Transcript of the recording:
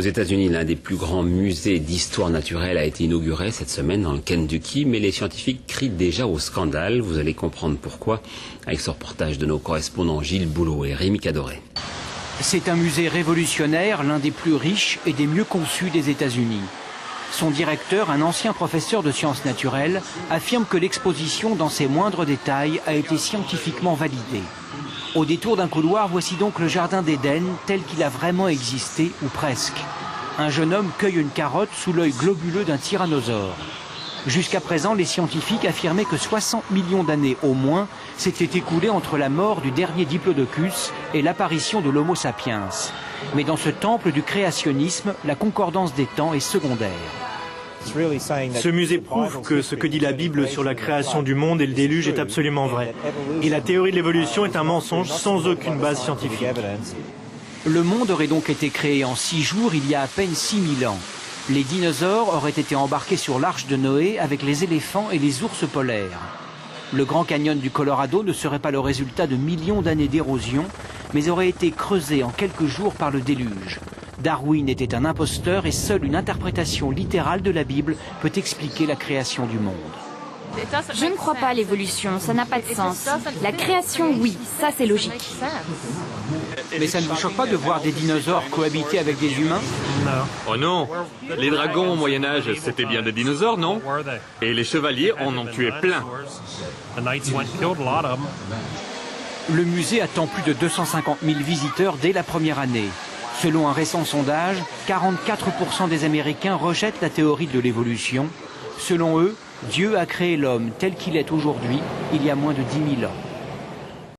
Aux États-Unis, l'un des plus grands musées d'histoire naturelle a été inauguré cette semaine dans le Kentucky, mais les scientifiques crient déjà au scandale. Vous allez comprendre pourquoi avec ce reportage de nos correspondants Gilles Boulot et Rémi Cadoré. C'est un musée révolutionnaire, l'un des plus riches et des mieux conçus des États-Unis. Son directeur, un ancien professeur de sciences naturelles, affirme que l'exposition dans ses moindres détails a été scientifiquement validée. Au détour d'un couloir, voici donc le jardin d'Éden tel qu'il a vraiment existé, ou presque. Un jeune homme cueille une carotte sous l'œil globuleux d'un tyrannosaure. Jusqu'à présent, les scientifiques affirmaient que 60 millions d'années au moins s'étaient écoulées entre la mort du dernier diplodocus et l'apparition de l'Homo sapiens. Mais dans ce temple du créationnisme, la concordance des temps est secondaire. Ce musée prouve que ce que dit la Bible sur la création du monde et le déluge est absolument vrai. Et la théorie de l'évolution est un mensonge sans aucune base scientifique. Le monde aurait donc été créé en 6 jours il y a à peine 6000 ans. Les dinosaures auraient été embarqués sur l'arche de Noé avec les éléphants et les ours polaires. Le Grand Canyon du Colorado ne serait pas le résultat de millions d'années d'érosion, mais aurait été creusé en quelques jours par le déluge. Darwin était un imposteur et seule une interprétation littérale de la Bible peut expliquer la création du monde. Je ne crois pas à l'évolution, ça n'a pas de sens. La création, oui, ça c'est logique. Mais ça ne vous choque pas de voir des dinosaures cohabiter avec des humains? Oh non, les dragons au Moyen-Âge, c'était bien des dinosaures, non? Et les chevaliers en ont tué plein. Le musée attend plus de 250 000 visiteurs dès la première année. Selon un récent sondage, 44% des Américains rejettent la théorie de l'évolution. Selon eux, Dieu a créé l'homme tel qu'il est aujourd'hui, il y a moins de 10 000 ans.